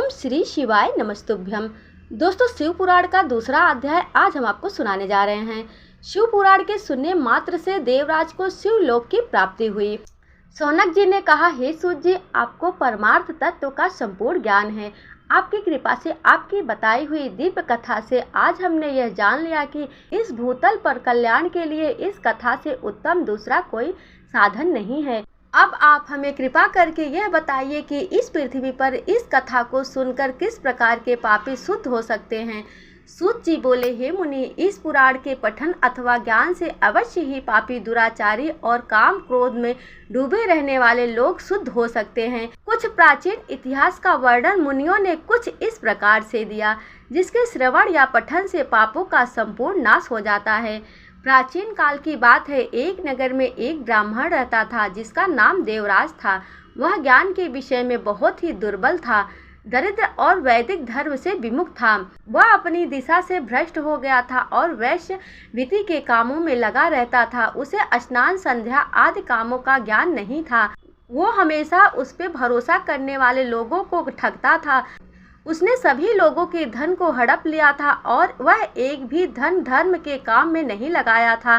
ओम श्री शिवाय नमस्तुभ्यम। दोस्तों, शिव पुराण का दूसरा अध्याय आज हम आपको सुनाने जा रहे हैं। शिव पुराण के सुनने मात्र से देवराज को शिवलोक की प्राप्ति हुई। शौनक जी ने कहा, हे सूत जी, आपको परमार्थ तत्व का संपूर्ण ज्ञान है। आपकी कृपा से, आपकी बताई हुई दिव्य कथा से आज हमने यह जान लिया कि इस भूतल पर कल्याण के लिए इस कथा से उत्तम दूसरा कोई साधन नहीं है। अब आप हमें कृपा करके यह बताइए कि इस पृथ्वी पर इस कथा को सुनकर किस प्रकार के पापी शुद्ध हो सकते हैं। सूत जी बोले, हे मुनि, इस पुराण के पठन अथवा ज्ञान से अवश्य ही पापी, दुराचारी और काम क्रोध में डूबे रहने वाले लोग शुद्ध हो सकते हैं। कुछ प्राचीन इतिहास का वर्णन मुनियों ने कुछ इस प्रकार से दिया, जिसके श्रवण या पठन से पापों का संपूर्ण नाश हो जाता है। प्राचीन काल की बात है, एक नगर में एक ब्राह्मण रहता था जिसका नाम देवराज था। वह ज्ञान के विषय में बहुत ही दुर्बल था, दरिद्र और वैदिक धर्म से विमुख था। वह अपनी दिशा से भ्रष्ट हो गया था और वैश्य वृत्ति के कामों में लगा रहता था। उसे स्नान, संध्या आदि कामों का ज्ञान नहीं था। वो हमेशा उस पर भरोसा करने वाले लोगों को ठगता था। उसने सभी लोगों के धन को हड़प लिया था और वह एक भी धन धर्म के काम में नहीं लगाया था।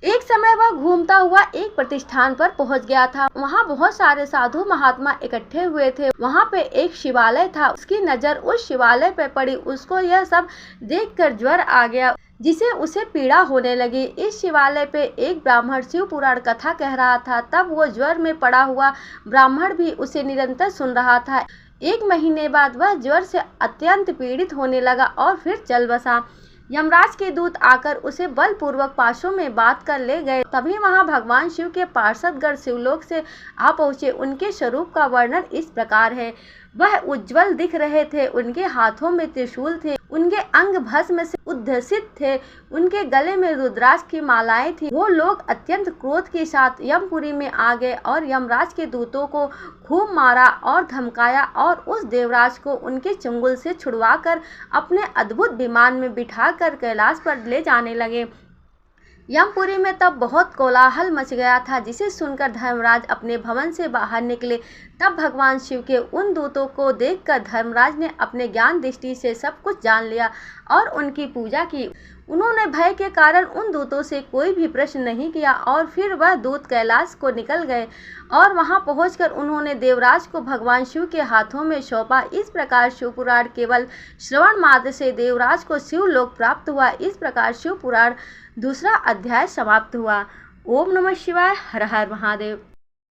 एक समय वह घूमता हुआ एक प्रतिष्ठान पर पहुंच गया था। वहां बहुत सारे साधु महात्मा इकट्ठे हुए थे। वहां पे एक शिवालय था। उसकी नजर उस शिवालय पर पड़ी। उसको यह सब देखकर ज्वर आ गया, जिसे उसे पीड़ा होने लगी। इस शिवालय पे एक ब्राह्मण शिव पुराण कथा कह रहा था। तब वो ज्वर में पड़ा हुआ ब्राह्मण भी उसे निरंतर सुन रहा था। एक महीने बाद वह ज्वर से अत्यंत पीड़ित होने लगा और फिर चल बसा। यमराज के दूत आकर उसे बलपूर्वक पाशों में बांध कर ले गए। तभी वहां भगवान शिव के पार्षदगण शिवलोक से आ पहुंचे। उनके स्वरूप का वर्णन इस प्रकार है। वह उज्जवल दिख रहे थे। उनके हाथों में त्रिशूल थे। उनके अंग भस्म से उद्भसित थे। उनके गले में रुद्राक्ष की मालाएं थी। वो लोग अत्यंत क्रोध के साथ यमपुरी में आ गए और यमराज के दूतों को खूब मारा और धमकाया और उस देवराज को उनके चंगुल से छुड़वाकर अपने अद्भुत विमान में बिठाकर कैलाश पर ले जाने लगे। यमपुरी में तब बहुत कोलाहल मच गया था, जिसे सुनकर धर्मराज अपने भवन से बाहर निकले। तब भगवान शिव के उन दूतों को देखकर धर्मराज ने अपने ज्ञान दृष्टि से सब कुछ जान लिया और उनकी पूजा की। उन्होंने भय के कारण उन दूतों से कोई भी प्रश्न नहीं किया और फिर वह दूत कैलाश को निकल गए और वहां पहुंचकर उन्होंने देवराज को भगवान शिव के हाथों में सौंपा। इस प्रकार शिव पुराण केवल श्रवण मात्र से देवराज को शिवलोक प्राप्त हुआ। इस प्रकार शिव पुराण दूसरा अध्याय समाप्त हुआ। ओम नमः शिवाय। हर हर महादेव।